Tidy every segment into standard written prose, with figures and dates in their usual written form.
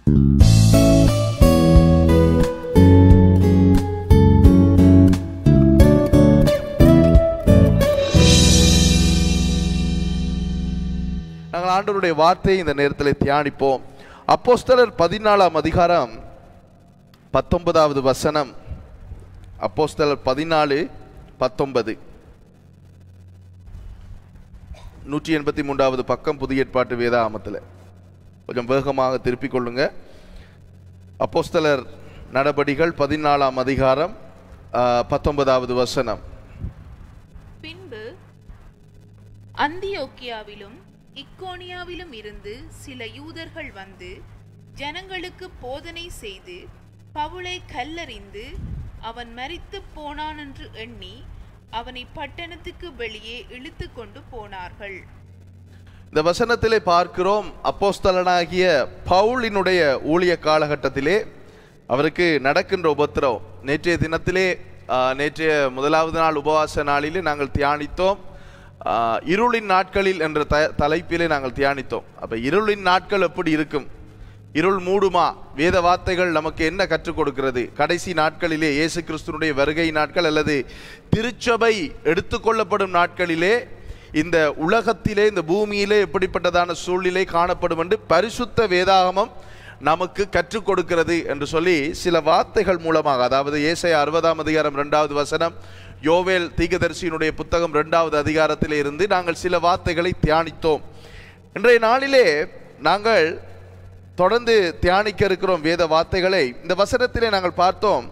நாங்கள் ஆண்டவருடைய வார்த்தையை இந்த நேரத்தில் தியானிப்போம். அப்போஸ்தலர் 14ஆம் அதிகாரம் 19வது வசனம். அப்போஸ்தலர் 14:19. 183வது பக்கம் புதிய ஏற்பாட்டு வேதாகமத்தில். கொஞ்சம் வேகமாக திருப்பிக் கொள்ளுங்க. அப்போஸ்தலர் நடபடிகள் 14ஆம் அதிகாரம் 19வது வசனம். பின்பு அந்தியோக்கியாவிலும் இக்கோனியாவிலும் இருந்து சில யூதர்கள் வந்து ஜனங்களுக்கு போதனை செய்து பவுலை கல்லறிந்து அவன் மரித்து போனான் என்று எண்ணி அவனை பட்டணத்துக்கு வெளியே இழுத்து கொண்டு போனார்கள். இந்த வசனத்திலே பார்க்கிறோம், அப்போஸ்தலனாகிய பவுலினுடைய ஊழிய காலகட்டத்திலே அவருக்கு நடக்கின்ற உபத்திரவம். நேற்றைய தினத்திலே நேற்றைய முதலாவது நாள் உபவாச நாளிலே நாங்கள் தியானித்தோம். இருளின் நாட்களில் என்ற தலைப்பிலே நாங்கள் தியானித்தோம். அப்போ இருளின் நாட்கள் எப்படி இருக்கும்? இருள் மூடுமா? வேத வார்த்தைகள் நமக்கு என்ன கற்றுக் கொடுக்கிறது? கடைசி நாட்களிலே இயேசு கிறிஸ்துனுடைய வருகை நாட்கள் அல்லது திருச்சபை எடுத்துக்கொள்ளப்படும் நாட்களிலே இந்த உலகத்திலே இந்த பூமியிலே எப்படிப்பட்டதான சூழ்நிலை காணப்படும் என்று பரிசுத்த வேதாகமம் நமக்கு கற்றுக் கொடுக்கிறது என்று சொல்லி சில வார்த்தைகள் மூலமாக, அதாவது ஏசாயா 60ஆம் அதிகாரம் 2வது வசனம், யோவேல் தீர்க்கதரிசியினுடைய புத்தகம் 2வது அதிகாரத்திலே இருந்து நாங்கள் சில வார்த்தைகளை தியானித்தோம். இன்றைய நாளிலே நாங்கள் தொடர்ந்து தியானிக்க இருக்கிறோம் வேத வார்த்தைகளை. இந்த வசனத்திலே நாங்கள் பார்த்தோம்,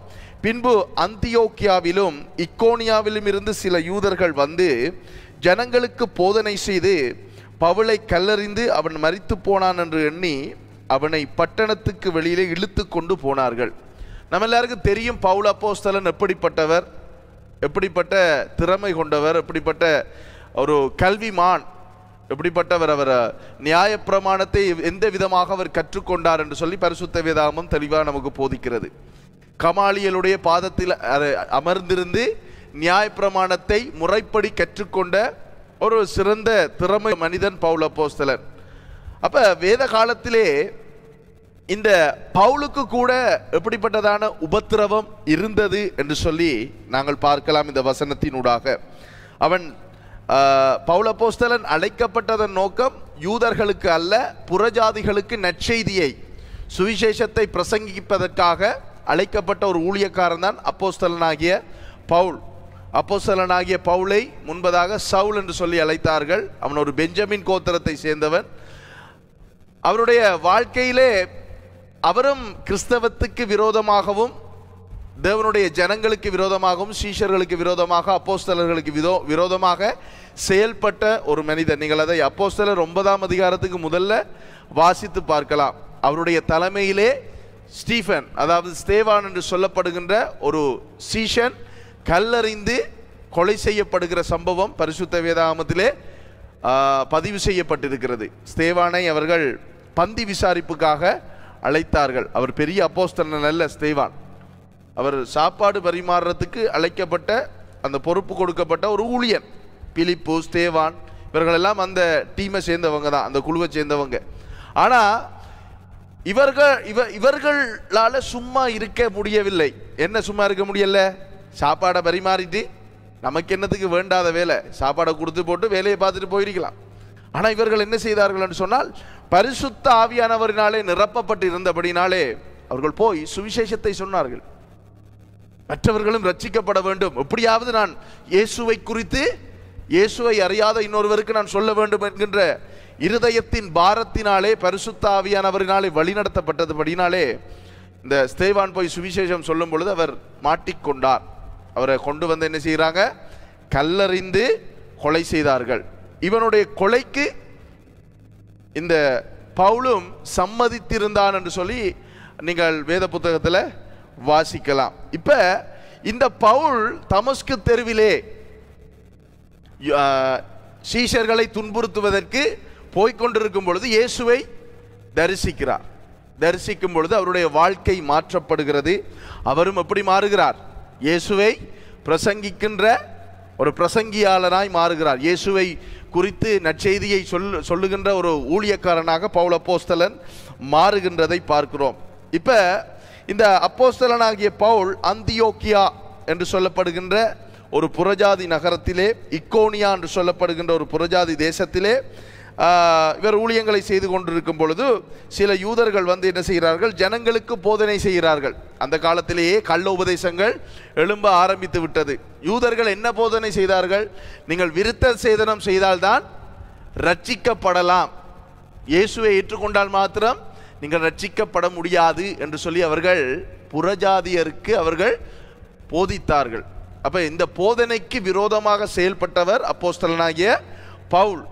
பின்பு அந்தியோக்கியாவிலும் இக்கோனியாவிலும் இருந்து சில யூதர்கள் வந்து ஜனங்களுக்கு போதனை செய்து பவுலை கல்லறிந்து அவன் மரித்து போனான் என்று எண்ணி அவனை பட்டணத்துக்கு வெளியிலே இழுத்து கொண்டு போனார்கள். நம்ம எல்லாருக்கும் தெரியும் பவுல் அப்போஸ்தலன் எப்படிப்பட்டவர், எப்படிப்பட்ட திறமை கொண்டவர், எப்படிப்பட்ட ஒரு கல்விமான், எப்படிப்பட்டவர். அவர் நியாயப்பிரமாணத்தை எந்த விதமாக அவர் கற்றுக்கொண்டார் என்று சொல்லி பரிசுத்த வேதாகமம் தெளிவாக நமக்கு போதிக்கிறது. கமாலியலுடைய பாதத்தில் அமர்ந்திருந்து நியாயப்பிரமாணத்தை முறைப்படி கற்றுக்கொண்ட ஒரு சிறந்த திறமை மனிதன் பவுல் அப்போஸ்தலன். அப்ப வேத காலத்திலே இந்த பவுலுக்கு கூட எப்படிப்பட்டதான உபத்திரவம் இருந்தது என்று சொல்லி நாங்கள் பார்க்கலாம் இந்த வசனத்தினூடாக. அவன் பவுல் அப்போஸ்தலன் அழைக்கப்பட்டதன் நோக்கம் யூதர்களுக்கு அல்ல, புறஜாதிகளுக்கு நற்செய்தியை சுவிசேஷத்தை பிரசங்கிப்பதற்காக அழைக்கப்பட்ட ஒரு ஊழியக்காரன் தான் அப்போஸ்தலனாகிய பவுல். அப்போஸ்தலனாகிய பவுலை முன்பதாக சவுல் என்று சொல்லி அழைத்தார்கள். அவன் ஒரு பெஞ்சமின் கோத்திரத்தை சேர்ந்தவன். அவருடைய வாழ்க்கையிலே அவரும் கிறிஸ்தவத்துக்கு விரோதமாகவும் தேவனுடைய ஜனங்களுக்கு விரோதமாகவும் சீஷர்களுக்கு விரோதமாக அப்போஸ்தலர்களுக்கு விரோதமாக செயல்பட்ட ஒரு மனிதன். நீங்கள் அதை அப்போஸ்தலர் 9ஆம் அதிகாரத்துக்கு முதல்ல வாசித்து பார்க்கலாம். அவருடைய தலைமையிலே ஸ்டீஃபன், அதாவது ஸ்தேவான் என்று சொல்லப்படுகின்ற ஒரு சீஷன் கல்லறிந்து கொலை செய்யப்படுகிற சம்பவம் பரிசுத்த வேதாகமத்திலே பதிவு செய்யப்பட்டிருக்கிறது. ஸ்தேவானை அவர்கள் பந்தி விசாரிப்புக்காக அழைத்தார்கள். அவர் பெரிய அப்போஸ்தலன் அல்ல ஸ்தேவான். அவர் சாப்பாடு பரிமாறுறதுக்கு அழைக்கப்பட்ட அந்த பொறுப்பு கொடுக்கப்பட்ட ஒரு ஊழியன். பிலிப்பு, ஸ்தேவான் இவர்களெல்லாம் அந்த டீமை சேர்ந்தவங்க தான், அந்த குழுவை சேர்ந்தவங்க. ஆனால் இவர்களால் சும்மா இருக்க முடியவில்லை. என்ன சும்மா இருக்க முடியல? சாப்பாடை பரிமாறிட்டு நமக்கு என்னத்துக்கு வேண்டாத வேலை, சாப்பாடை கொடுத்து போட்டு வேலையை பார்த்துட்டு போயிருக்கலாம். ஆனால் இவர்கள் என்ன செய்தார்கள் என்று சொன்னால், பரிசுத்த ஆவியானவரினாலே நிரப்பப்பட்டு இருந்தபடினாலே அவர்கள் போய் சுவிசேஷத்தை சொன்னார்கள். மற்றவர்களும் ரட்சிக்கப்பட வேண்டும், எப்படியாவது நான் இயேசுவை குறித்து, இயேசுவை அறியாத இன்னொருவருக்கு நான் சொல்ல வேண்டும் என்கின்ற இருதயத்தின் பாரத்தினாலே பரிசுத்த ஆவியானவரினாலே வழிநடத்தப்பட்டதுபடினாலே இந்த ஸ்தேவான் போய் சுவிசேஷம் சொல்லும் பொழுது அவர் மாட்டிக்கொண்டார். அவரை கொண்டு வந்து என்ன செய்கிறாங்க? கல்லறிந்து கொலை செய்தார்கள். இவனுடைய கொலைக்கு இந்த பவுலும் சம்மதித்திருந்தான் என்று சொல்லி நீங்கள் வேத புத்தகத்தில் வாசிக்கலாம். இப்ப இந்த பவுல் தமஸ்கு தெருவிலே சீஷர்களை துன்புறுத்துவதற்கு போய்கொண்டிருக்கும் பொழுது இயேசுவை தரிசிக்கிறார். தரிசிக்கும் பொழுது அவருடைய வாழ்க்கை மாற்றப்படுகிறது. அவரும் எப்படி மாறுகிறார்? இயேசுவை பிரசங்கிக்கின்ற ஒரு பிரசங்கியாளராய் மாறுகிறார். இயேசுவை குறித்து நற்செய்தியை சொல்லுகின்ற ஒரு ஊழியக்காரனாக பவுல் அப்போஸ்தலன் மாறுகின்றதை பார்க்கிறோம். இப்ப இந்த அப்போஸ்தலனாகிய பவுல் அந்தியோக்கியா என்று சொல்லப்படுகின்ற ஒரு புறஜாதி நகரத்திலே, இக்கோனியா என்று சொல்லப்படுகின்ற ஒரு புறஜாதி தேசத்திலே இவர் ஊழியங்களை செய்து கொண்டிருக்கும் பொழுது சில யூதர்கள் வந்து என்ன செய்கிறார்கள்? ஜனங்களுக்கு போதனை செய்கிறார்கள். அந்த காலத்திலேயே கள்ள உபதேசங்கள் எழும்ப ஆரம்பித்து விட்டது. யூதர்கள் என்ன போதனை செய்தார்கள்? நீங்கள் விருத்த சேதனம் செய்தால்தான் ரட்சிக்கப்படலாம், இயேசுவை ஏற்றுக்கொண்டால் மாத்திரம் நீங்கள் ரட்சிக்கப்பட முடியாது என்று சொல்லி அவர்கள் புறஜாதியருக்கு அவர்கள் போதித்தார்கள். அப்ப இந்த போதனைக்கு விரோதமாக செயல்பட்டவர் அப்போஸ்தலனாகிய பவுல்.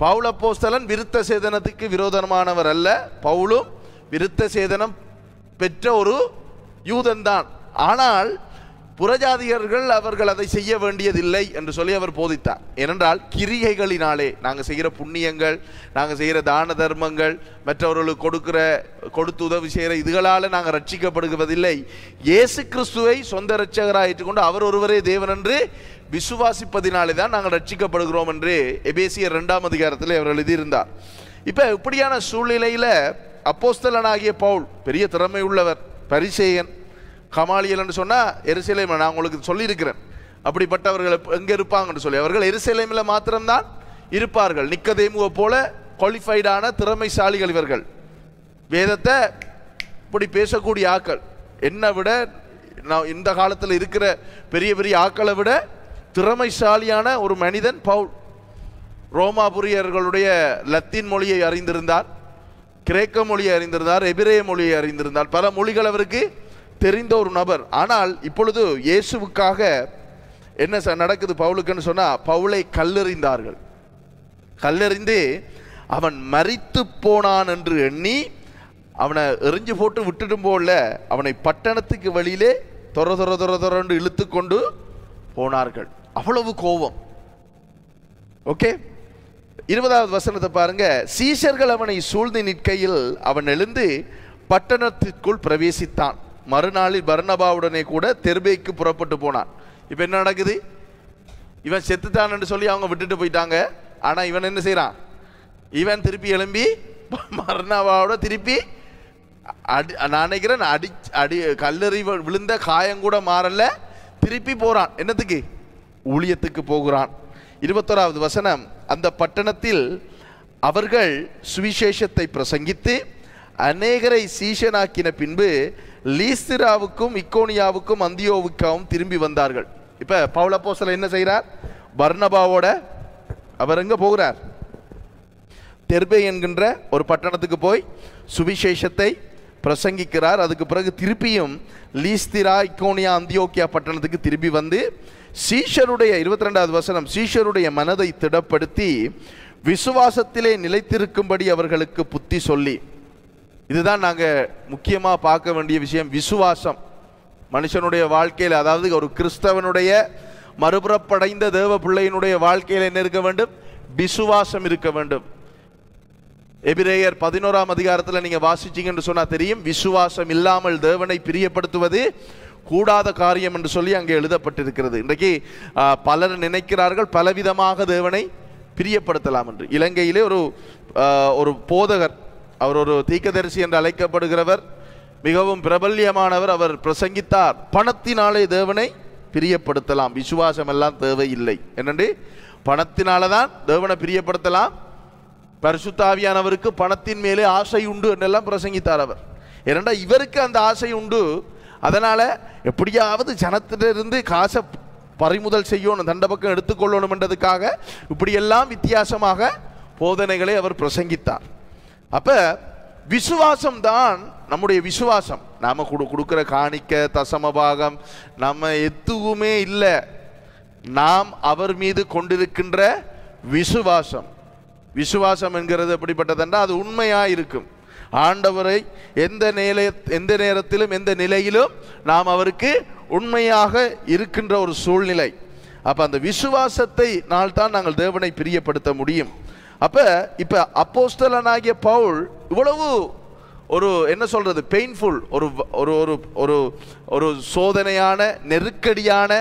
பவுல் அப்போஸ்தலன் விருத்த சேதனத்துக்கு விரோதமானவர் அல்ல. பவுலும் விருத்த சேதனம் பெற்ற ஒரு யூதன்தான். ஆனால் புறஜாதியர்கள் அவர்கள் அதை செய்ய வேண்டியதில்லை என்று சொல்லி அவர் போதித்தார். ஏனென்றால் கிரியைகளினாலே நாங்கள் செய்கிற புண்ணியங்கள், நாங்கள் செய்கிற தான தர்மங்கள், மற்றவர்களுக்கு கொடுத்து உதவி செய்கிற இதுகளால் நாங்கள் ரட்சிக்கப்படுவதில்லை. இயேசு கிறிஸ்துவை சொந்த இரட்சகராக ஏற்றுக்கொண்டு அவர் ஒருவரே தேவன் என்று விசுவாசிப்பதினாலே தான் நாங்கள் ரட்சிக்கப்படுகிறோம் என்று எபேசியர் 2ஆம் அதிகாரத்தில் அவர் எழுதியிருந்தார். இப்போ இப்படியான சூழ்நிலையில் அப்போஸ்தலனாகிய பவுல் பெரிய திறமை உள்ளவர், பரிசேயன், கமாலியல் என்று சொன்னால் எருசலேம், நான் உங்களுக்கு சொல்லியிருக்கிறேன் அப்படிப்பட்டவர்கள் எங்கே இருப்பாங்கன்னு சொல்லி. அவர்கள் எருசலேமில் மாத்திரம்தான் இருப்பார்கள். நிக்கதேமுவை போல குவாலிஃபைடான திறமைசாலிகள் இவர்கள். வேதத்தை இப்படி பேசக்கூடிய ஆக்கள், என்னை விட நான் இந்த காலத்தில் இருக்கிற பெரிய பெரிய ஆக்களை விட திறமைசாலியான ஒரு மனிதன் பவுல். ரோமாபுரியர்களுடைய லத்தீன் மொழியை அறிந்திருந்தார், கிரேக்க மொழியை அறிந்திருந்தார், எபிரேய மொழியை அறிந்திருந்தார், பல மொழிகள் அவருக்கு தெரிந்த ஒரு நபர். ஆனால் இப்பொழுது இயேசுவுக்காக என்ன நடக்குது பவுலுக்குன்னு சொன்னா, பவுலை கல்லெறிந்தார்கள். கல்லெறிந்து அவன் மரித்து போனான் என்று எண்ணி அவனை எறிஞ்சு போட்டு விட்டுடும் போல அவனை பட்டணத்துக்கு வெளியிலே தொரண்டு இழுத்து கொண்டு போனார்கள். அவ்வளவு கோபம். ஓகே, 20வது வசனத்தை பாருங்க. சீஷர்கள் அவனை சூழ்ந்து நிற்கையில் அவன் எழுந்து பட்டணத்திற்குள் பிரவேசித்தான். மறுநாளில் பர்னபாவுடனே கூட தெர்பேக்கு புறப்பட்டு போனான். இப்போ என்ன நடக்குது? இவன் செத்துட்டான் என்று சொல்லி அவங்க விட்டுட்டு போயிட்டாங்க. ஆனால் இவன் என்ன செய்யறான்? இவன் திருப்பி எழும்பி பர்னபாவோட திருப்பி நான் நினைக்கிறேன் கல்லறி விழுந்த காயம் கூட மாறல, திருப்பி போறான். என்னத்துக்கு? ஊழியத்துக்கு போகிறான். 21வது வசனம். அந்த பட்டணத்தில் அவர்கள் சுவிசேஷத்தை பிரசங்கித்து அநேகரை சீஷனாக்கின பின்பு லீஸ்திராவுக்கும் இக்கோனியாவுக்கும் அந்தியோவுக்காவும் திரும்பி வந்தார்கள். இப்ப பவுல் அப்போஸ்தலன் என்ன செய்கிறார்? பர்னபாவோட அவர் எங்க போகிறார்? தெர்பே என்கின்ற ஒரு பட்டணத்துக்கு போய் சுவிசேஷத்தை பிரசங்கிக்கிறார். அதுக்கு பிறகு திருப்பியும் லீஸ்திரா, இக்கோனியா, அந்தியோக்கியா பட்டணத்துக்கு திரும்பி வந்து சீஷருடைய 22வது வசனம், சீஷருடைய மனதை திடப்படுத்தி விசுவாசத்திலே நிலைத்திருக்கும்படி அவர்களுக்கு புத்தி சொல்லி. இதுதான் நாங்கள் முக்கியமாக பார்க்க வேண்டிய விஷயம். விசுவாசம் மனுஷனுடைய வாழ்க்கையில், அதாவது ஒரு கிறிஸ்தவனுடைய மறுபுறப்படைந்த தேவ பிள்ளையினுடைய வாழ்க்கையில் என்ன இருக்க வேண்டும்? விசுவாசம் இருக்க வேண்டும். எபிரேயர் 11ஆம் அதிகாரத்தில் நீங்கள் வாசிச்சீங்கன்னு சொன்னால் தெரியும், விசுவாசம் இல்லாமல் தேவனை பிரியப்படுத்துவது கூடாத காரியம் என்று சொல்லி அங்கே எழுதப்பட்டிருக்கிறது. இன்றைக்கு பலர் நினைக்கிறார்கள் பலவிதமாக தேவனை பிரியப்படுத்தலாம் என்று. இலங்கையிலே ஒரு போதகர், அவர் ஒரு தீர்க்கதரிசி என்று அழைக்கப்படுகிறவர், மிகவும் பிரபல்யமானவர். அவர் பிரசங்கித்தார், பணத்தினாலே தேவனை பிரியப்படுத்தலாம், விசுவாசம் எல்லாம் தேவையில்லை. என்னண்டு? பணத்தினால தான் தேவனை பிரியப்படுத்தலாம், பரிசுத்த ஆவியானவருக்கு பணத்தின் மேலே ஆசை உண்டு என்றெல்லாம் பிரசங்கித்தார் அவர். ஏனென்றா இவருக்கு அந்த ஆசை உண்டு. அதனால எப்படியாவது ஜனத்திலிருந்து காசை பறிமுதல் செய்யணும், தண்ட பக்கம் எடுத்துக்கொள்ளணும் என்றதுக்காக இப்படியெல்லாம் வித்தியாசமாக போதனைகளை அவர் பிரசங்கித்தார். அப்ப விசுவாசம் தான் நம்முடைய விசுவாசம். நாம கொடுக்கிற காணிக்க, தசமபாகம் நம்ம எதுவுமே இல்லை. நாம் அவர் மீது கொண்டிருக்கின்ற விசுவாசம். விசுவாசம் என்கிறது எப்படிப்பட்டதென்றால் அது உண்மையா இருக்கும். ஆண்டவரை எந்த நேரத்திலும் எந்த நிலையிலும் நாம் அவருக்கு உண்மையாக இருக்கின்ற ஒரு சூழ்நிலை. அப்ப அந்த விசுவாசத்தை நாள்தான் நாங்கள் தேவனை பிரியப்படுத்த முடியும். அப்ப இப்ப அப்போஸ்தலனாகிய பவுல் இவ்வளவு ஒரு என்ன சொல்றது, பெயின்ஃபுல், ஒரு ஒரு ஒரு ஒரு சோதனையான நெருக்கடியான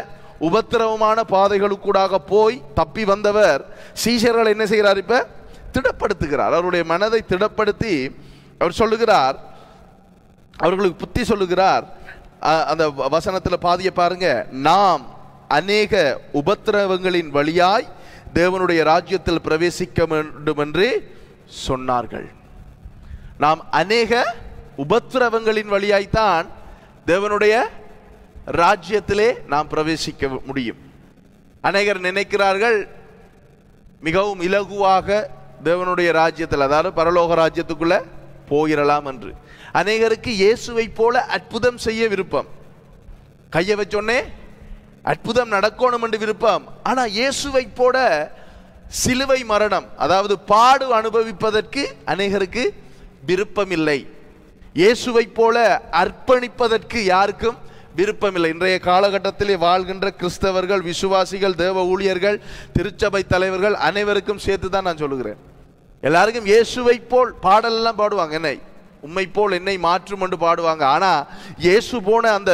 உபத்திரவமான பாதைகளுக்கூடாக போய் தப்பி வந்தவர் சீஷர்கள் என்ன செய்கிறார்? இப்ப திடப்படுத்துகிறார். அவருடைய மனதை திடப்படுத்தி அவர் சொல்லுகிறார், அவர்களுக்கு புத்தி சொல்லுகிறார். அந்த வசனத்தில் பாதிய பாருங்க, நாம் அநேக உபத்திரவங்களின் வழியாய் தேவனுடைய ராஜ்யத்தில் பிரவேசிக்க வேண்டும் என்று சொன்னார்கள். நாம் அநேக உபத்திரவங்களின் வழியாய்த்தான் தேவனுடைய ராஜ்யத்திலே நாம் பிரவேசிக்க முடியும். அநேகர் நினைக்கிறார்கள் மிகவும் இலகுவாக தேவனுடைய ராஜ்யத்தில், அதாவது பரலோக ராஜ்யத்துக்குள்ள போயிடலாம் என்று. அநேகருக்கு இயேசுவை போல அற்புதம் செய்ய விருப்பம், கையை வச்சோன்னே அற்புதம் நடக்கணும் என்று விருப்பம். ஆனா இயேசுவை போல சிலுவை மரணம், அதாவது பாடு அனுபவிப்பதற்கு அநேகருக்கு விருப்பம் இல்லை. இயேசுவை போல அர்ப்பணிப்பதற்கு யாருக்கும் விருப்பம் இல்லை. இன்றைய காலகட்டத்திலே வாழ்கின்ற கிறிஸ்தவர்கள், விசுவாசிகள், தேவ ஊழியர்கள், திருச்சபை தலைவர்கள் அனைவருக்கும் சேர்த்து தான் நான் சொல்லுகிறேன். எல்லாருக்கும் இயேசுவை போல் பாடலெல்லாம் பாடுவாங்க, என்னை உம்மை போல் என்னை மாற்றும் என்று பாடுவாங்க. ஆனா இயேசு போன அந்த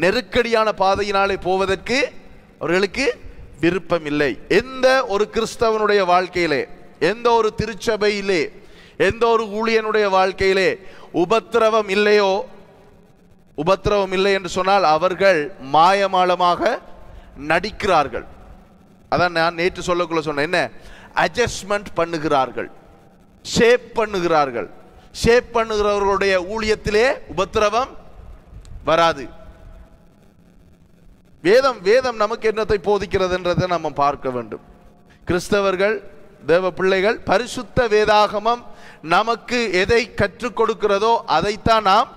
நெருக்கடியான பாதையினாலே போவதற்கு அவர்களுக்கு விருப்பம் இல்லை. எந்த ஒரு கிறிஸ்தவனுடைய வாழ்க்கையிலே, எந்த ஒரு திருச்சபையிலே, எந்த ஒரு ஊழியனுடைய வாழ்க்கையிலே உபத்திரவம் இல்லையோ, உபத்திரவம் இல்லை என்று சொன்னால் அவர்கள் மாயமாலமாக நடிக்கிறார்கள். அதான் நான் நேற்று சொல்லக்குள்ள சொன்னேன், என்ன அட்ஜஸ்ட்மெண்ட் பண்ணுகிறார்கள், ஷேப் பண்ணுகிறார்கள். ஷேப் பண்ணுகிறவர்களுடைய ஊழியத்திலே உபத்திரவம் வராது. வேதம் நமக்கு என்னத்தை போதிக்கிறது என்றதை நம்ம பார்க்க வேண்டும். கிறிஸ்தவர்கள், தேவ பிள்ளைகள், பரிசுத்த வேதாகமம் நமக்கு எதை கற்றுக் கொடுக்கிறதோ அதைத்தான் நாம்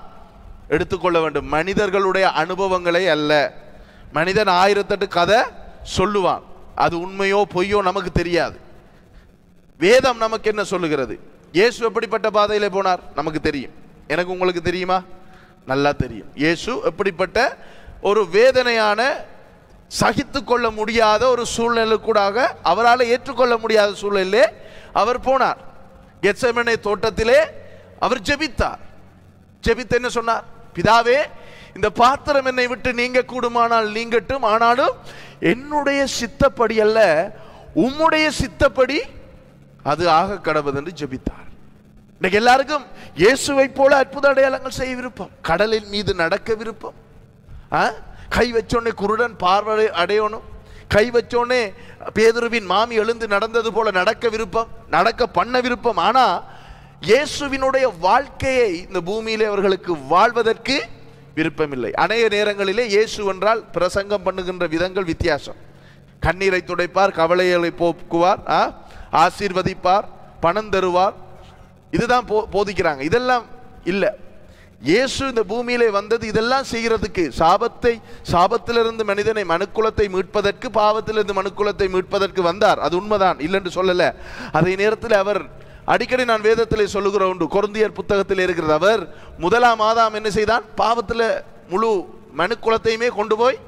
எடுத்துக்கொள்ள வேண்டும். மனிதர்களுடைய அனுபவங்களை அல்ல. மனிதன் 1008 கதை சொல்லுவான், அது உண்மையோ பொய்யோ நமக்கு தெரியாது. வேதம் நமக்கு என்ன சொல்லுகிறது? இயேசு எப்படிப்பட்ட பாதையிலே போனார் நமக்கு தெரியும். எனக்கு உங்களுக்கு தெரியுமா? நல்லா தெரியும். இயேசு எப்படிப்பட்ட ஒரு வேதனையான, சகித்து கொள்ள முடியாத ஒரு சூழ்நிலை கூடாக, அவரால் ஏற்றுக்கொள்ள முடியாத சூழ்நிலையிலே அவர் போனார். கெத்செமனே தோட்டத்திலே அவர் ஜெபித்தார். ஜெபித்து என்ன சொன்னார்? பிதாவே, இந்த பாத்திரம் என்னை விட்டு நீங்க கூடுமானால் நீங்கட்டும், ஆனாலும் என்னுடைய சித்தப்படி அல்ல, உம்முடைய சித்தப்படி அது ஆக கடவுது என்று ஜெபித்தார். இன்னைக்கு எல்லாருக்கும் இயேசுவை போல அற்புத அடையாளங்கள் செய்ய விருப்பம், கடலின் மீது நடக்க விருப்பம், கை வச்சோடனே குருடன் பார்வை அடையணும், கை வச்சோடனே பேதுருவின் மாமி எழுந்து நடந்தது போல நடக்க விருப்பம், நடக்க பண்ண விருப்பம். ஆனா இயேசுவினுடைய வாழ்க்கையை இந்த பூமியிலே அவர்களுக்கு வாழ்வதற்கு விருப்பம் இல்லை. அநேக நேரங்களிலே இயேசு என்றால் பிரசங்கம் பண்ணுகின்ற விதங்கள் வித்தியாசம். கண்ணீரை துடைப்பார், கவலைகளை போக்குவார், ஆசீர்வதிப்பார், பணம் தருவார், இதுதான் போதிக்கிறாங்க. இதெல்லாம் இல்லை. இயேசு இந்த பூமியிலே வந்தது இதெல்லாம் செய்கிறதுக்கு, சாபத்திலிருந்து மனிதனை, மனுக்குலத்தை மீட்பதற்கு, பாவத்திலிருந்து மனுக்குலத்தை மீட்பதற்கு வந்தார். அது உண்மைதான், இல்லைன்னு சொல்லல. அதே நேரத்தில் அவர் அடிக்கடி நான் வேதத்திலே சொல்லுகிற ஒன்று, கொரிந்தியர் புத்தகத்தில் இருக்கிறது, அவர் முதலாம் ஆதாம் என்ன செய்தான்? பாவத்தில் முழு மனுக்குலத்தையுமே கொண்டு போய்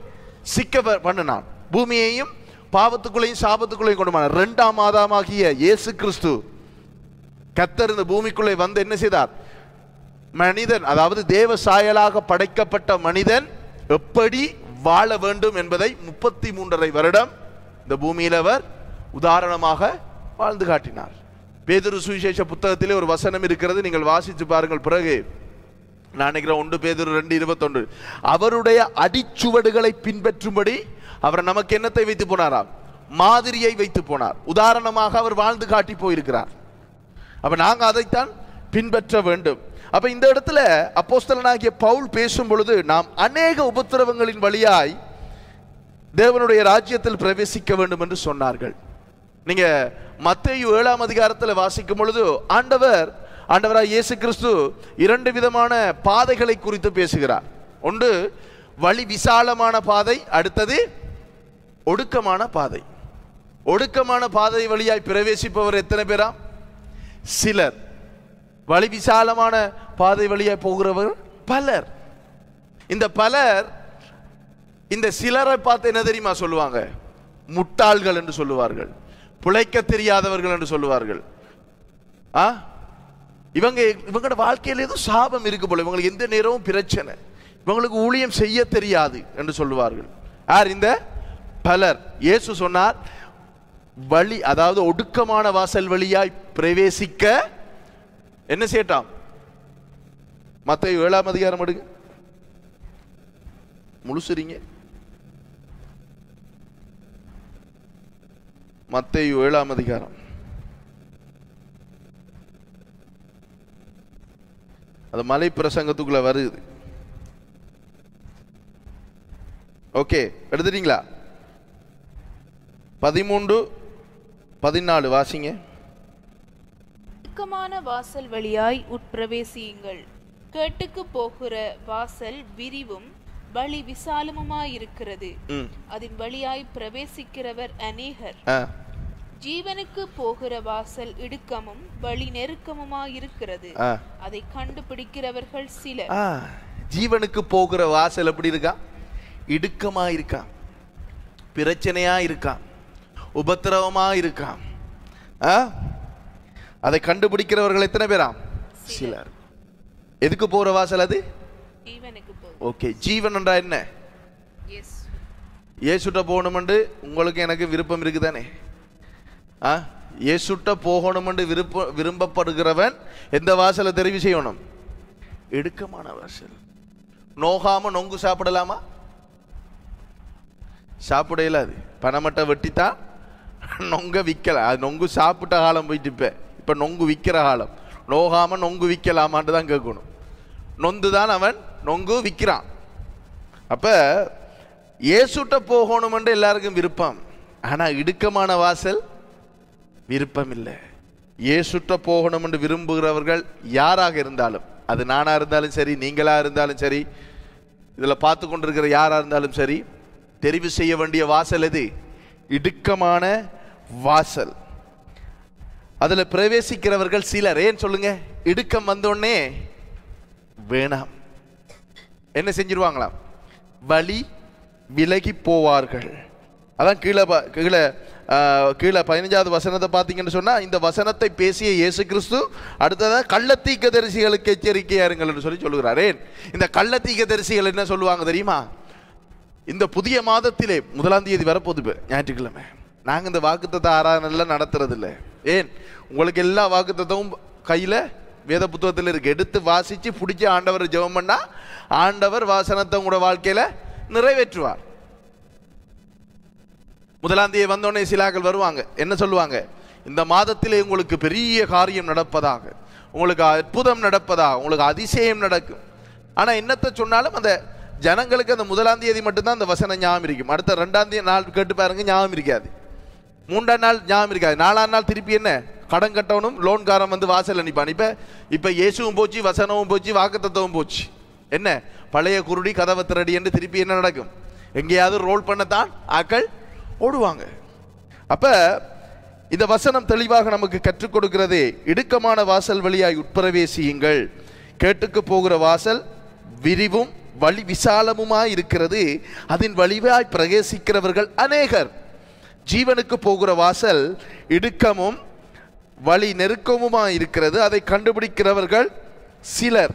சிக்க பண்ணினான், பூமியையும் பாவத்துக்குள்ளையும் சாபத்துக்குள்ளையும் கொண்டு போனார். இரண்டாம் ஆதாமாகிய இயேசு கிறிஸ்து கர்த்தர் இந்த பூமிக்குள்ளே வந்து என்ன செய்தார்? மனிதன், அதாவது தேவ சாயலாக படைக்கப்பட்ட மனிதன் எப்படி வாழ வேண்டும் என்பதை 33.5 வருடம் இந்த பூமியில் அவர் உதாரணமாக வாழ்ந்து காட்டினார். பேதுரு சுவிசேஷ புத்தகத்திலே ஒரு வசனம் இருக்கிறது, நீங்கள் வாசித்து பாருங்கள். பிறகு நான் நினைக்கிறேன் 1 பேதுரு 2:21, அவருடைய அடிச்சுவடுகளை பின்பற்றும்படி அவர் நமக்கு என்னத்தை வைத்து போனாராம்? மாதிரியை வைத்து போனார். உதாரணமாக அவர் வாழ்ந்து காட்டி போயிருக்கிறார். அப்ப நாங்க அதைத்தான் பின்பற்ற வேண்டும். அப்ப இந்த இடத்துல அப்போஸ்தலனாகிய பவுல் பேசும் பொழுது, நாம் அநேக உபத்திரவங்களின் வழியாய் தேவனுடைய ராஜ்யத்தில் பிரவேசிக்க வேண்டும் என்று சொன்னார்கள். நீங்க மத்தேயு 7ஆம் அதிகாரத்தில் வாசிக்கும் பொழுது ஆண்டவராய் இயேசு கிறிஸ்து 2 விதமான பாதைகளை குறித்து பேசுகிறார். ஒன்று வழி விசாலமான பாதை, அடுத்தது ஒடுக்கமான பாதை. ஒடுக்கமான பாதை வழியாய் பிரவேசிப்பவர் எத்தனை பேரா? சிலர். வழி விசாலமான பாதை வழியாய் போகிறவர் பலர். இந்த பலர் இந்த சிலரை பார்த்து என்ன தெரியுமா சொல்லுவாங்க? முட்டாள்கள் என்று சொல்லுவார்கள், பிழைக்க தெரியாதவர்கள் என்று சொல்லுவார்கள். இவங்களோட வாழ்க்கையில் ஏதோ சாபம் இருக்கு போல, இவங்களுக்கு எந்த நேரமும் பிரச்சனை, இவங்களுக்கு ஊழியம் செய்ய தெரியாது என்று சொல்லுவார்கள். யார்? இந்த பலர். இயேசு சொன்னார், வழி அதாவது ஒடுக்கமான வாசல் வழியாய் பிரவேசிக்க என்ன செய்யட்டாம்? மத்தேயு 7ஆம் அதிகாரம் எடுங்க, முழுசுறீங்க. மத்தேயு 7ஆம் அதிகாரம். அது மலை பிரசங்கத்துக்குள்ள வருது. ஓகே, எடுத்துட்டீங்களா? 13-14 வாசிங்க. இடுக்கமான வாசல் வழியாய் உட்பிரவேசியுங்கள். கேட்டுக்கு போகிற வாசல் விரிவும் வழி விசாலமுமாயிருக்கிறது, அதன் வழியாய் பிரவேசிக்கிறவர் அநேகர். ஜீவனுக்கு போகிற வாசல் இடுக்கமும் வழி நெருக்கமுமாயிருக்கிறது, அதை கண்டுபிடிக்கிறவர்கள் சிலர். ஜீவனுக்கு போகிற வாசல் எப்படி இருக்கா? இடுக்கமா இருக்கா, பிரச்சனையா இருக்கா, உபத்திரவமா இருக்கா. அதை கண்டுபிடிக்கிறவர்கள் எத்தனை பேரா? சிலர். எதுக்கு போற வாசல் அது? ஜீவனுக்கு போகிற. ஓகே, ஜீவன் என்றா என்ன? இயேசுட்ட போகணுமென்று உங்களுக்கு எனக்கு விருப்பம் இருக்குதானே? இயேசுட்ட போகணுமென்று விரும்பப்படுகிறவன் எந்த வாசலை தெரிவு செய்யணும்? இடுக்கமான வாசல். நோகாம நொங்கு சாப்பிடலாமா? சாப்பிட இயலாது. பணமட்டை வெட்டித்தான் நொங்க விற்கல. அது நொங்கு சாப்பிட்ட காலம் போயிட்டு இப்ப நொங்கு விற்கிற காலம். நோகாம நொங்கு விற்கலாமான்னு தான் கேட்கணும். நொந்து தான் அவன் நொங்கு விற்கிறான். அப்ப இயேசுட்ட போகணுமென்று எல்லாருக்கும் விருப்பம், ஆனா இடுக்கமான வாசல் விருப்பம் இல்லை. இயேசுட்ட போகணும் என்று விரும்புகிறவர்கள் யாராக இருந்தாலும், அது நானா இருந்தாலும் சரி, நீங்களா இருந்தாலும் சரி, இதுல பார்த்து கொண்டிருக்கிற யாரா இருந்தாலும் சரி, தெரிவு செய்ய வேண்டிய வாசல் எது? இடுக்கமான வாசல். அதுல பிரவேசிக்கிறவர்கள் சிலர். ஏன் சொல்லுங்க? இடுக்கம் வந்தோடனே வேணாம், என்ன செஞ்சிருவாங்களாம்? வழி விலகி போவார்கள். அதான் கீழே 15வது வசனத்தை பார்த்தீங்கன்னு சொன்னா, இந்த வசனத்தை பேசிய இயேசு கிறிஸ்து அடுத்ததாக கள்ளத்தீர்க்கதரிசிகளுக்கு எச்சரிக்கையா இருங்கள் என்று சொல்லுகிறார். ஏன் இந்த கள்ளத்தீர்க்கதரிசிகள் என்ன சொல்லுவாங்க தெரியுமா? இந்த புதிய மாதத்திலே 1ஆம் தேதி வரப்போகுது, ஞாயிற்றுக்கிழமை, நாங்க இந்த வாக்குத்தத்த ஆராதனைலாம் நடத்துறது இல்லை. ஏன்? உங்களுக்கு எல்லா வாக்குத்தத்தமும் கையில வேத புத்தகத்தில் இருக்கு. எடுத்து வாசிச்சு பிடிச்ச ஆண்டவர் ஜெபம் பண்ணா ஆண்டவர் வாசனத்தை உங்களோட வாழ்க்கையில நிறைவேற்றுவார். 1ஆம் தேதி வந்தோடனே சிலாக்கள் வருவாங்க, என்ன சொல்லுவாங்க? இந்த மாதத்திலே உங்களுக்கு பெரிய காரியம் நடப்பதாக, உங்களுக்கு அற்புதம் நடப்பதாக, உங்களுக்கு அதிசயம் நடக்கும். ஆனா என்னத்தை சொன்னாலும் அந்த ஜனங்களுக்கு அந்த 1ஆம் தேதி மட்டும்தான் அந்த வசனம் ஞாபகம் இருக்கும். அடுத்த 2ஆம் தேதி நாள் கேட்டு பாருங்க, ஞாபகம் இருக்காது. 3ஆம் நாள் ஞாபகம் இருக்காது. 4ஆம் நாள் திருப்பி என்ன? கடன் கட்டணும், லோன்காரன் வந்து வாசல் அனுப்பான். இப்ப இயேசுவும் போச்சு, வசனமும் போச்சு, வாக்குத்தத்தமும் போச்சு. என்ன? பழைய குருடி கதவை திரடி என்று திருப்பி என்ன நடக்கும்? எங்கேயாவது ரோல் பண்ணத்தான் ஆக்கள் ஓடுவாங்க. அப்ப இந்த வசனம் தெளிவாக நமக்கு கற்றுக் கொடுக்கிறது, இடுக்கமான வாசல் வழியாய் உட்பிரவேசியுங்கள். கேட்டுக்கு போகிற வாசல் விரிவும் வழி விசாலமுமாய் இருக்கிறது, அதன் வழியாய் பிரவேசிக்கிறவர்கள் அநேகர். ஜீவனுக்கு போகிற வாசல் இடுக்கமும் வழி நெருக்கமுமாய் இருக்கிறது, அதை கண்டுபிடிக்கிறவர்கள் சிலர்.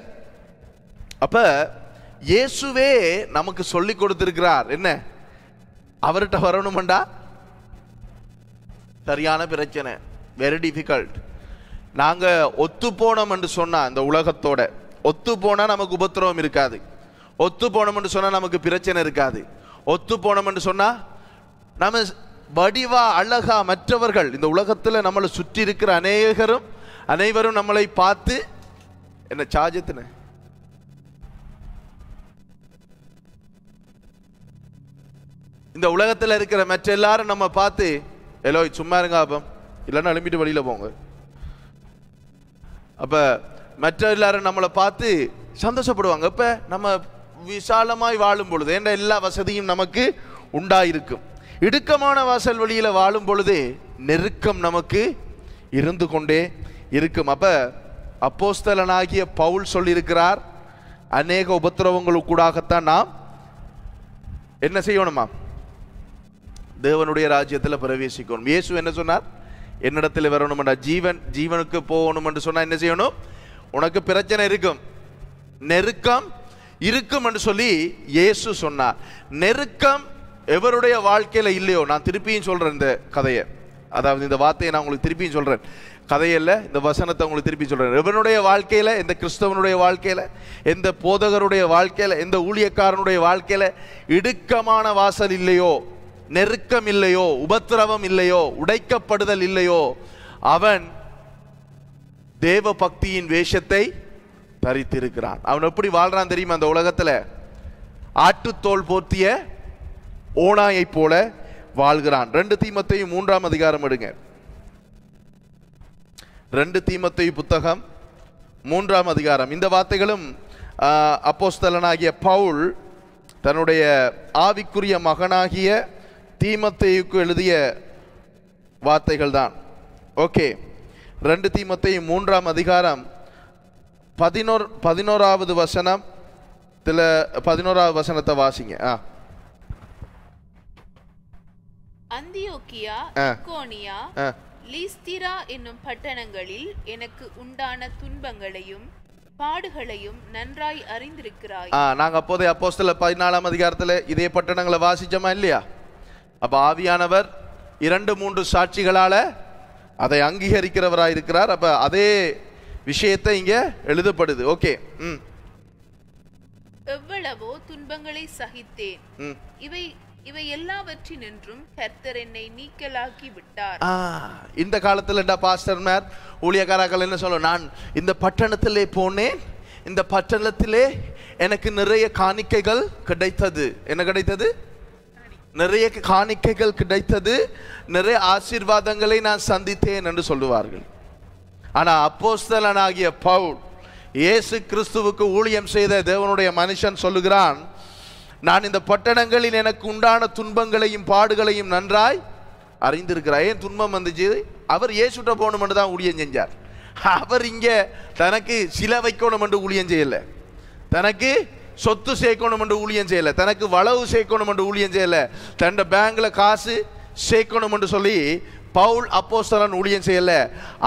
அப்ப இயேசுவே நமக்கு சொல்லி கொடுத்திருக்கிறார். என்ன? அவர்கிட்ட வரணும்டா சரியான பிரச்சனை, வெரி டிஃபிகல்ட். நாங்க ஒத்து போனோம் என்று சொன்னா, இந்த உலகத்தோட ஒத்து போனா நமக்கு உபத்திரவம் இருக்காது. ஒத்து போனோம் என்று சொன்னா நமக்கு பிரச்சனை இருக்காது. ஒத்து போனோம் என்று சொன்னா நம்ம வடிவா அழகா மற்றவர்கள், இந்த உலகத்துல நம்மளை சுற்றி இருக்கிற அனைவரும் நம்மளை பார்த்து என்ன சாஜத்தின இந்த உலகத்தில் இருக்கிற மற்ற எல்லாரும் நம்ம பார்த்து, எலோய் சும்மா இருங்க அப்பம், இல்லைன்னா எழும்பிட்டு வெளியில போங்க. அப்ப மற்ற எல்லாரும் நம்மளை பார்த்து சந்தோஷப்படுவாங்க. இப்ப நம்ம விசாலமாய் வாழும் பொழுது என்ற எல்லா வசதியும் நமக்கு உண்டாயிருக்கும். இடுக்கமான வாசல் வழியில வாழும் பொழுது நெருக்கம் நமக்கு இருந்து கொண்டே இருக்கும். அப்ப அப்போஸ்தலனாகிய பவுல் சொல்லியிருக்கிறார், அநேக உபத்திரவங்களுக்கூடாகத்தான் நாம் என்ன செய்யணுமா? தேவனுடைய ராஜ்யத்தில் பிரவேசிக்கணும். இயேசு என்ன சொன்னார்? என்னிடத்தில் வரணும்டா ஜீவனுக்கு போகணும் என்று சொன்னா என்ன செய்யணும்? உனக்கு பிரச்சனை இருக்கும், நெருக்கம் இருக்கும் என்று சொல்லி இயேசு சொன்னார். நெருக்கம் எவருடைய வாழ்க்கையில இல்லையோ, நான் திருப்பியும் சொல்றேன் இந்த கதையை, அதாவது இந்த வார்த்தையை நான் உங்களுக்கு திருப்பியும் சொல்றேன், கதையல்ல, இந்த வசனத்தை உங்களுக்கு திருப்பி சொல்றேன். எவனுடைய வாழ்க்கையில, எந்த கிறிஸ்தவனுடைய வாழ்க்கையில, எந்த போதகருடைய வாழ்க்கையில, எந்த ஊழியக்காரனுடைய வாழ்க்கையில இடுக்கமான வாசல் இல்லையோ, நெருக்கம் இல்லையோ, உபத்திரவம் இல்லையோ, உடைக்கப்படுதல் இல்லையோ, அவன் தேவ பக்தியின் வேஷத்தை தரித்திருக்கிறான். அவன் எப்படி வாழ்றான் தெரியுமா? அந்த உலகத்துல ஆட்டுத்தோல் போர்த்திய ஓனாயை போல வாழ்கிறான். 2 தீமோத்தேயு 3ஆம் அதிகாரம் எடுங்க. 2 தீமோத்தேயு புத்தகம் 3ஆம் அதிகாரம். இந்த வார்த்தைகளும் அப்போஸ்தலனாகிய பவுல் தன்னுடைய ஆவிக்குரிய மகனாகிய தீமோத்தேயுக்கு எழுதிய வார்த்தைகள் தான். ஓகே, 2 தீமோத்தேயு 3ஆம் அதிகாரம் 11வது வசனம், 11வது வசனத்தை வாசிங்க. அந்தியோக்கியா, இக்கோனியா, லீஸ்திரா என்னும் பட்டணங்களில் எனக்கு உண்டான துன்பங்களையும் பாடுகளையும் நன்றாய் அறிந்திருக்கிறாய். நாங்க அப்போதைய அப்போஸ்தலர் 14ஆம் அதிகாரத்துல இதே பட்டணங்களை வாசிச்சோமா இல்லையா? அப்ப ஆவியானவர் 2-3 சாட்சிகளால அதை அங்கீகரிக்கிறவராய் இருக்கிறார். அப்ப அதே விஷயத்தை இங்க எழுதப்படுது. ஓகே, எவ்வளவோ துன்பங்களை சகித்தேன், இவை எல்லாவற்றினின்றும் கர்த்தர் என்னை நீக்கலாக்கி விட்டார். இந்த காலத்துல பாஸ்டர்மார் ஊழியக்காரர்கள் என்ன சொல்ல, நான் இந்த பட்டணத்திலே போனேன், இந்த பட்டணத்திலே எனக்கு நிறைய காணிக்கைகள் கிடைத்தது. என்ன கிடைத்தது? நிறைய காணிக்கைகள் கிடைத்தது, நிறைய ஆசீர்வாதங்களை நான் சந்தித்தேன் என்று சொல்லுவார்கள். ஆனா அப்போஸ்தலனாகிய பவுல், இயேசு கிறிஸ்துவுக்கு ஊழியம் செய்த தேவனுடைய மனுஷன் சொல்லுகிறான், நான் இந்த பட்டணங்களில் எனக்கு உண்டான துன்பங்களையும் பாடுகளையும் நன்றாய் அறிந்திருக்கிறார். ஏன் துன்பம் வந்துச்சு? அவர் இயேசுட்ட போகணும் என்று தான் ஊழியம் செஞ்சார். அவர் இங்க தனக்கு சில வைக்கணும் என்று ஊழியம் செய்யல, தனக்கு சொத்து சேர்க்கணும் என்று ஊழியம் செய்யல, தனக்கு வளவு சேர்க்கணும் என்று ஊழியம் செய்யல, தன் பேங்க்ல காசு சேர்க்கணும் என்று சொல்லி பவுல் அப்போஸ்தலன் ஊழியம் செய்யல.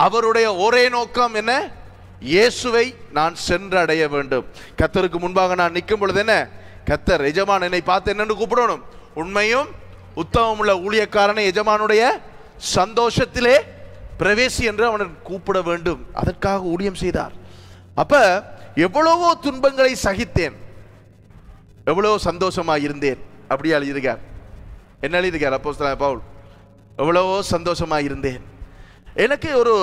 அவருடைய ஒரே நோக்கம் என்ன? இயேசுவை நான் சென்றடைய வேண்டும். கர்த்தருக்கு முன்பாக நான் நிற்கும் பொழுது என்ன, கர்த்தர் எஜமான் என்னை பார்த்து என்னன்னு கூப்பிடணும், உண்மையும் உத்தமம் உள்ள ஊழியக்காரனை எஜமானுடைய சந்தோஷத்திலே பிரவேசி என்று அவனை கூப்பிட வேண்டும். அதற்காக ஊழியம் செய்தார். அப்ப எவ்வளவோ துன்பங்களை சகித்தேன், எவ்வளவோ சந்தோஷமாக இருந்தேன். அப்படி எழுதியிருக்கார். என்ன எழுதியிருக்கார் அப்போஸ்தலன் பவுல்? எவ்வளவோ சந்தோஷமாக இருந்தேன். எனக்கு ஒரு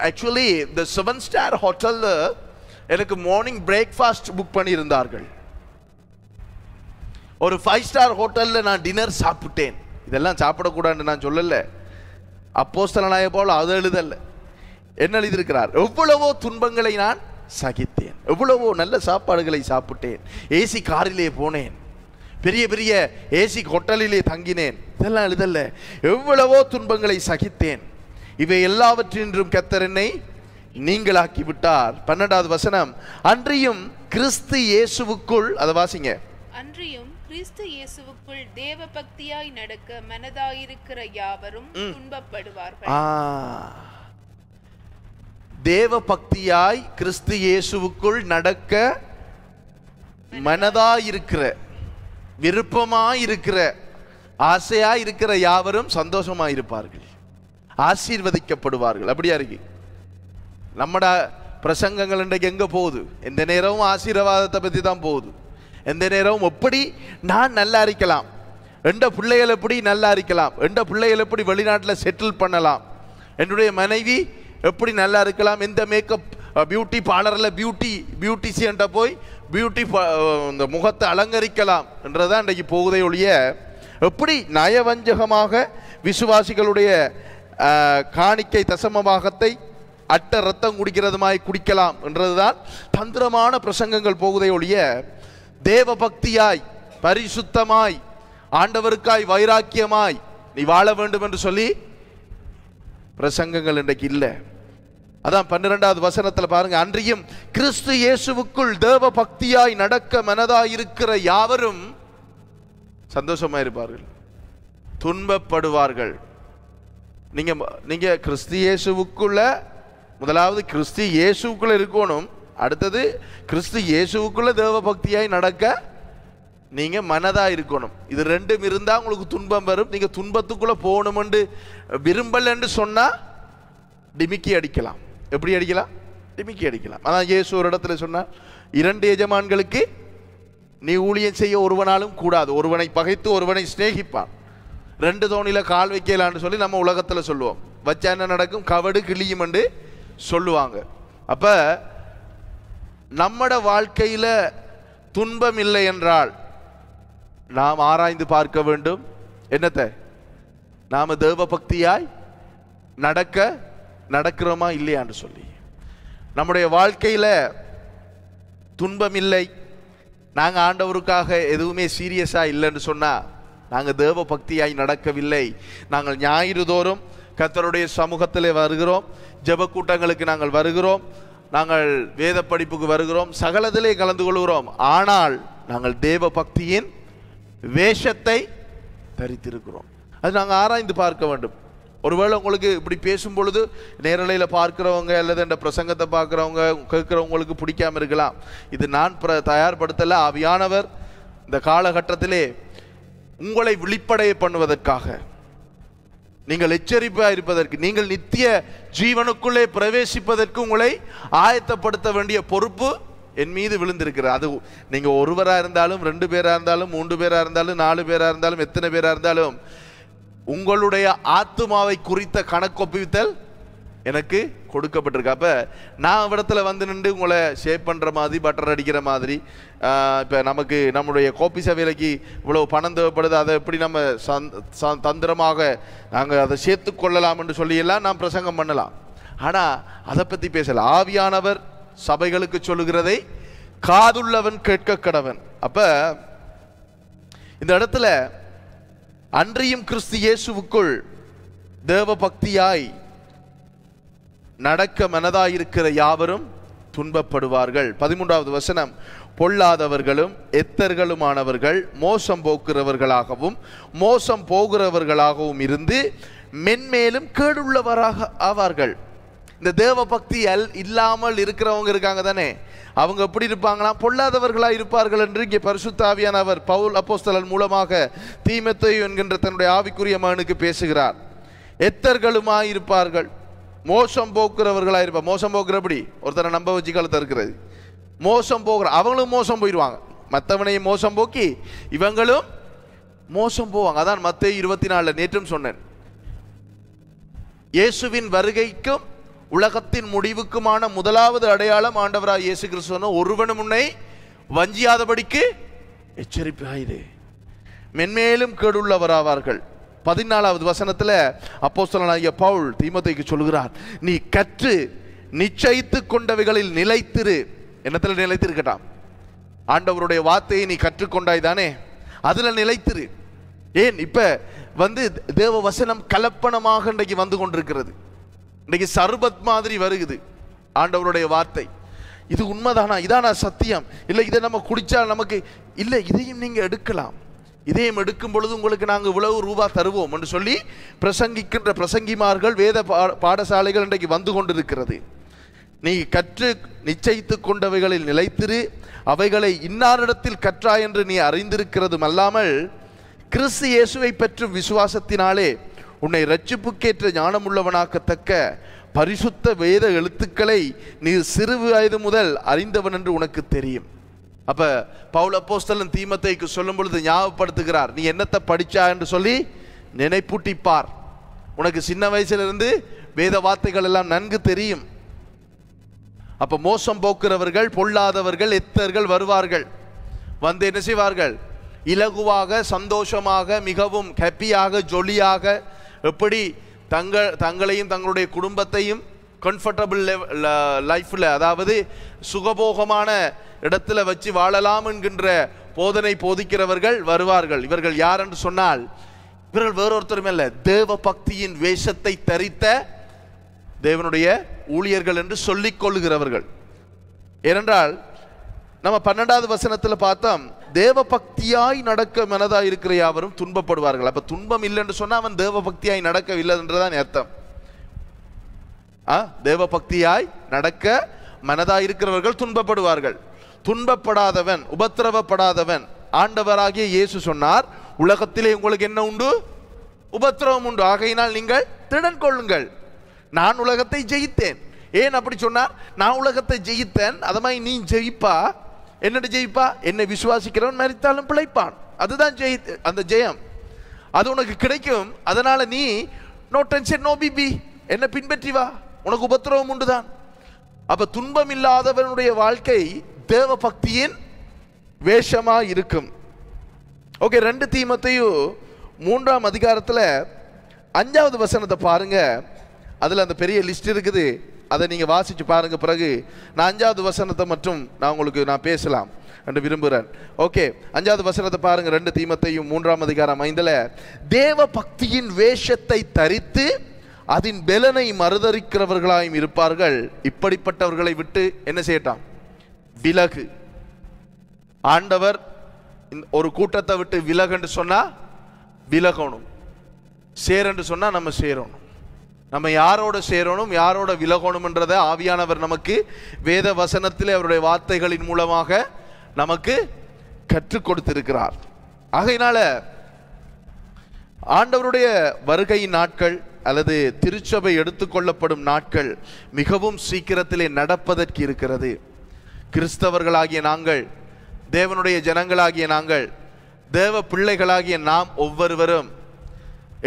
ஆக்சுவலி இந்த 7 ஸ்டார் ஹோட்டல்ல எனக்கு மார்னிங் பிரேக்ஃபாஸ்ட் புக் பண்ணியிருந்தார்கள். ஒரு 5 ஸ்டார் ஹோட்டல்ல நான் டின்னர் சாப்பிட்டேன். இதெல்லாம் சாப்பிடக்கூடாதுன்னு நான் சொல்லல, அப்போஸ்தலனாகிய பவுல் அதை எழுதல்ல. என்ன எழுதியிருக்கிறார்? எவ்வளவோ துன்பங்களை நான் சகித்தேன், எவ்வளவோ நல்ல சாப்பாடுகளை சாப்பிட்டேன், ஏசி காரிலே போனேன், பெரிய பெரிய ஏசி ஹோட்டலிலே தங்கினேன். இதெல்லாம் எழுதல்ல. எவ்வளவோ துன்பங்களை சகித்தேன், இவை எல்லாவற்றின்றும் கர்த்தர் என்னை நீங்களாக்கி விட்டார். 12வது வசனம், அன்றியும் கிறிஸ்து இயேசுவுக்குள், அதை வாசிங்க. அன்றியும் கிறிஸ்து இயேசுவுக்குள் தேவ பக்தியாய் நடக்க மனதாயிருக்கிற யாவரும் துன்பப்படுவார்கள். தேவ பக்தியாய் கிறிஸ்து இயேசுவுக்குள் நடக்க மனதாயிருக்கிற, விருப்பமாயிருக்கிற, ஆசையாயிருக்கிற யாவரும் சந்தோஷமாயிருப்பார்கள், ஆசீர்வதிக்கப்படுவார்கள். அப்படியா இருக்கு நம்மட பிரசங்கங்கள் இன்றைக்கு எங்க போகுது? எந்த நேரமும் ஆசீர்வாதத்தை பத்தி தான் போகுது. எந்த நேரமும் எப்படி நான் நல்லா இருக்கலாம், எந்த பிள்ளைகள் எப்படி நல்லா இருக்கலாம், எந்த பிள்ளைகள் எப்படி வெளிநாட்டில் செட்டில் பண்ணலாம், என்னுடைய மனைவி எப்படி நல்லா இருக்கலாம், எந்த மேக்கப் பியூட்டி பார்லரில் பியூட்டிஷியன்ட்ட போய் பியூட்டி இந்த முகத்தை அலங்கரிக்கலாம் என்றதான் இன்றைக்கு போகுதே ஒழிய, எப்படி நயவஞ்சகமாக விசுவாசிகளுடைய காணிக்கை தசமபாகத்தை அட்ட ரத்தம் குடிக்கிறதுமாய் குடிக்கலாம் என்றதுதான் தந்திரமான பிரசங்கங்கள் போகுதே ஒழிய, தேவ பக்தியாய் பரிசுத்தமாய் ஆண்டவருக்காய் வைராக்கியமாய் நீ வாழ வேண்டும் என்று சொல்லி பிரசங்கங்கள் இன்றைக்கு இல்லை. அதான் 12வது வசனத்தில் பாருங்க, அன்றியும் கிறிஸ்து இயேசுவுக்குள் தேவ பக்தியாய் நடக்க மனதாயிருக்கிற யாவரும் சந்தோஷமா இருப்பார்கள், துன்பப்படுவார்கள். நீங்க கிறிஸ்து இயேசுவுக்குள்ள, முதலாவது கிறிஸ்து இயேசுக்குள்ள இருக்கணும், அடுத்தது கிறிஸ்து இயேசுவுக்குள்ள தேவ பக்தியாய் நடக்க நீங்க மனதா இருக்கணும். இது ரெண்டும் இருந்தா உங்களுக்கு துன்பம் வரும். நீங்க துன்பத்துக்குள்ள போகணும்னு விரும்பலன்னு சொன்னா டிமிக்கி அடிக்கலாம். எப்படி அடிக்கலாம்? டிமிக்கி அடிக்கலாம். அதான் இயேசு ஒரு இடத்துல சொன்னார், 2 எஜமான்களுக்கு நீ ஊழியம் செய்ய ஒருவனாலும் கூடாது, ஒருவனை பகைத்து ஒருவனை சிநேகிப்பான், 2 தோணில கால் வைக்கலான்னு சொல்லி நம்ம உலகத்துல சொல்லுவோம். வச்சா என்ன நடக்கும்? கவடு கிளியும் என்று சொல்லுவாங்க. அப்ப நம்மட வாழ்க்கையில துன்பம் இல்லை என்றால் நாம் ஆராய்ந்து பார்க்க வேண்டும். என்னத்தை? நாம தேவ பக்தியாய் நடக்கிறோமா இல்லையான்னு சொல்லி. நம்முடைய வாழ்க்கையில துன்பம் இல்லை, நாங்க ஆண்டவருக்காக எதுவுமே சீரியஸா இல்லைன்னு சொன்னா நாங்க தேவ பக்தியாய் நடக்கவில்லை. நாங்கள் ஞாயிறு தோறும் கர்த்தருடைய சமூகத்திலே வருகிறோம், ஜெப கூட்டங்களுக்கு நாங்கள் வருகிறோம், நாங்கள் வேத படிப்புக்கு வருகிறோம், சகலத்திலே கலந்து கொள்கிறோம். ஆனால் நாங்கள் தேவ பக்தியின் வேஷத்தை தரித்திருக்கிறோம். அது நாங்கள் ஆராய்ந்து பார்க்க வேண்டும். ஒருவேளை உங்களுக்கு இப்படி பேசும் பொழுது நேரலையில் பார்க்கிறவங்க அல்லது இந்த பிரசங்கத்தை பார்க்குறவங்க கேட்குறவங்களுக்கு பிடிக்காம இருக்கலாம். இது நான் தயார்படுத்தல. ஆவியானவர் இந்த காலகட்டத்திலே உங்களை விழிப்படைய பண்ணுவதற்காக, நீங்கள் எச்சரிப்பாக இருப்பதற்கு, நீங்கள் நித்திய ஜீவனுக்குள்ளே பிரவேசிப்பதற்கு உங்களை ஆயத்தப்படுத்த வேண்டிய பொறுப்பு என் மீது விழுந்திருக்கிறது. அது நீங்க ஒருவராக இருந்தாலும், 2 பேராக இருந்தாலும், 3 பேராக இருந்தாலும், 4 பேராக இருந்தாலும், எத்தனை பேராக இருந்தாலும், உங்களுடைய ஆத்துமாவை குறித்த கணக்கொப்புவித்தல் எனக்கு கொடுக்கப்பட்டிருக்கு. அப்ப நான் இடத்துல வந்து நின்று உங்களை ஷேப் பண்ற மாதிரி, பட்டர் அடிக்கிற மாதிரி, இப்ப நமக்கு நம்முடைய கோப்பி சபைக்கு இவ்வளவு பணம் தேவைப்படுது, அதை எப்படி நம்ம தந்திரமாக நாங்கள் அதை சேர்த்து கொள்ளலாம் என்று சொல்லி எல்லாம் நாம் பிரசங்கம் பண்ணலாம். ஆனா அதை பத்தி பேசல. ஆவியானவர் சபைகளுக்கு சொல்லுகிறதை காதுள்ளவன் கேட்க கடவன். அப்ப இந்த இடத்துல அன்றியும் கிறிஸ்து இயேசுவுக்குள் தேவ பக்தியாய் நடக்க மனதாயிருக்கிற யாவரும் துன்பப்படுவார்கள். 13வது வசனம், பொல்லாதவர்களும் எத்தர்களுமானவர்கள் மோசம் போக்குறவர்களாகவும் மோசம் போகிறவர்களாகவும் இருந்து மென்மேலும் கேடுள்ளவராக ஆவார்கள். இந்த தேவ பக்தி இல்லாமல் இருக்கிறவங்க இருக்காங்க தானே, அவங்க எப்படி இருப்பாங்களா? பொல்லாதவர்களாக இருப்பார்கள் என்று இங்கே பரிசுத்த ஆவியானவர் பவுல் அப்போஸ்தலன் மூலமாக தீமோத்தேயு என்கின்ற தன்னுடைய ஆவிக்குரிய மகனுக்கு பேசுகிறார். எத்தர்களுமாய் இருப்பார்கள், மோசம் போக்குறவர்களாக இருப்பார். மோசம் போக்குறபடி ஒருத்தரை நம்ப வச்சு கழுத்த இருக்கிறது. மோசம் போகிற அவங்களும் மோசம் போயிடுவாங்க. மற்றவனையும் மோசம் போக்கி இவங்களும் மோசம் போவாங்க. அதான் மத்தேயு 24 நேற்றும் சொன்னேன். இயேசுவின் வருகைக்கும் உலகத்தின் முடிவுக்குமான முதலாவது அடையாளம் ஆண்டவராய் இயேசு கிறிஸ்து ஒருவனும் உன்னை வஞ்சியாதபடிக்கு எச்சரிப்பாயிரு, மென்மேலும் கேடுள்ளவராவார்கள். 14வது வசனத்துல அப்போஸ்தலனாகிய பவுல் தீமோத்தேயுக்கு சொல்கிறார், நீ கற்று நிச்சயித்து கொண்டவைகளில் நிலைத்திரு. என்னத்துல நிலைத்திருக்கட்டாம்? ஆண்டவருடைய வார்த்தையை நீ கற்றுக்கொண்டாய் தானே, அதுல நிலைத்திரு. ஏன் இப்ப தேவ வசனம் கலப்பணமாக இன்றைக்கு வந்து கொண்டிருக்கிறது. இன்றைக்கு சர்பத் மாதிரி வருகுது ஆண்டவருடைய வார்த்தை. இது உண்மைதானா? இதானா சத்தியம்? இல்லை இதை நம்ம குடிச்சா நமக்கு இல்லை, இதையும் நீங்க எடுக்கலாம், இதையும் எடுக்கும் பொழுது உங்களுக்கு நாங்கள் இவ்வளவு ரூபா தருவோம் என்று சொல்லி பிரசங்கிக்கின்ற பிரசங்கிமார்கள் வேத பாடசாலைகள் இன்றைக்கு வந்து கொண்டிருக்கிறது. நீ கற்று நிச்சயித்து கொண்டவைகளில் நிலைத்திரு, அவைகளை இன்னாரிடத்தில் கற்றாய் என்று நீ அறிந்திருக்கிறதும் அல்லாமல் கிறிஸ்து இயேசுவை பெற்று விசுவாசத்தினாலே உன்னை இரட்சிப்புக்கேற்ற ஞானமுள்ளவனாக்கத்தக்க பரிசுத்த வேத எழுத்துக்களை நீ சிறு வயது முதல் அறிந்தவன் என்று உனக்கு தெரியும். அப்ப பவுல் அப்போஸ்தலன் தீமோத்தேயுக்கு சொல்லும் பொழுது ஞாபகப்படுத்துகிறார், நீ என்னத்தை படிச்சா என்று சொல்லி நினைப்பூட்டிப்பார். உனக்கு சின்ன வயசுல இருந்து வேத வார்த்தைகள் எல்லாம் நன்கு தெரியும். அப்ப மோசம் போக்குறவர்கள், பொல்லாதவர்கள், எத்தர்கள் வருவார்கள். வந்து என்ன செய்வார்கள்? இலகுவாக, சந்தோஷமாக, மிகவும் ஹாப்பியாக, ஜொலியாக, எப்படி தங்களையும் தங்களுடைய குடும்பத்தையும் கம்ஃபர்டபுள் லைஃப்ல, அதாவது சுகபோகமான இடத்துல வச்சு வாழலாம் என்கின்ற போதனை போதிக்கிறவர்கள் வருவார்கள். இவர்கள் யார் என்று சொன்னால் இவர்கள் வேறொருத்தரும் அல்ல, தேவ பக்தியின் வேஷத்தை தரித்த தேவனுடைய ஊழியர்கள் என்று சொல்லிக் கொள்ளுகிறவர்கள். ஏனென்றால் நம்ம 12வது வசனத்தில் பார்த்தோம், தேவ பக்தியாய் நடக்க மனதாய் இருக்கிற யாவரும் துன்பப்படுவார்கள். அப்ப துன்பம் இல்லை என்று சொன்னா அவன் தேவ பக்தியாய் நடக்கவில்லை என்றுதான் அர்த்தம். தேவ பக்தியாய் நடக்க மனதாய் இருக்கிறவர்கள் துன்பப்படுவார்கள். துன்பப்படாதவன், உபத்திரவப்படாதவன், ஆண்டவராகிய இயேசு சொன்னார், உலகத்திலே உங்களுக்கு என்ன உண்டு? உபத்திரவம் உண்டு, ஆகையினால் நீங்கள் திடன் கொள்ளுங்கள், நான் உலகத்தை ஜெயித்தேன். ஏன் அப்படி சொன்னார்? நான் உலகத்தை ஜெயித்தேன், அது மாதிரி நீ ஜெயிப்பா. என்னட்டு ஜெயிப்பா? என்னை விசுவாசிக்கிறவன் மரித்தாலும் பிழைப்பான். அதுதான் அந்த ஜெயம், அது உனக்கு கிடைக்கும். அதனால நீ நோ டென்ஷன், நோ பிபி, என்ன பின்பற்றி வா, உனக்கு உபத்திரவம் உண்டுதான். அப்ப துன்பம் இல்லாதவனுடைய வாழ்க்கை தேவ பக்தியின் வேஷமா இருக்கும். ஓகே, 2 தீமோத்தேயு 3ஆம் அதிகாரத்தில் 5வது வசனத்தை பாருங்க. அதுல அந்த பெரிய லிஸ்ட் இருக்குது, அதை நீங்க வாசிச்சு பாருங்க. பிறகு நான் 5வது வசனத்தை மட்டும் நான் பேசலாம் என்று விரும்புகிறேன். ஓகே, 5வது வசனத்தை பாருங்க. 2 தீமோத்தேயு 3ஆம் அதிகாரம் 5ல், தேவ பக்தியின் வேஷத்தை தரித்து அதன் பெலனை மறுதரிக்கிறவர்களாயும் இருப்பார்கள், இப்படிப்பட்டவர்களை விட்டு என்ன செய்யட்டாம்? விலகு. ஆண்டவர் ஒரு கூட்டத்தை விட்டு விலகுன்னு சொன்னா விலகணும், சேரன்னு சொன்னா நம்ம சேரணும். நம்ம யாரோட சேரணும், யாரோட விலகணும்ன்றதை ஆவியானவர் நமக்கு வேத வசனத்திலே அவருடைய வார்த்தைகளின் மூலமாக நமக்கு கற்றுக் கொடுத்திருக்கிறார். ஆகையினால ஆண்டவருடைய வருகையின் நாட்கள் அல்லது திருச்சபை எடுத்துக்கொள்ளப்படும் நாட்கள் மிகவும் சீக்கிரத்திலே நடப்பதற்கு இருக்கிறது. கிறிஸ்தவர்களாகிய நாங்கள், தேவனுடைய ஜனங்களாகிய நாங்கள், தேவ பிள்ளைகளாகிய நாம் ஒவ்வொருவரும்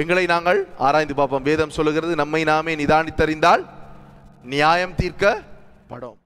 எங்களை நாங்கள் ஆராய்ந்து பார்ப்போம். வேதம் சொல்லுகிறது, நம்மை நாமே நிதானித்தறிந்தால் நியாயம் தீர்க்கப்படும்.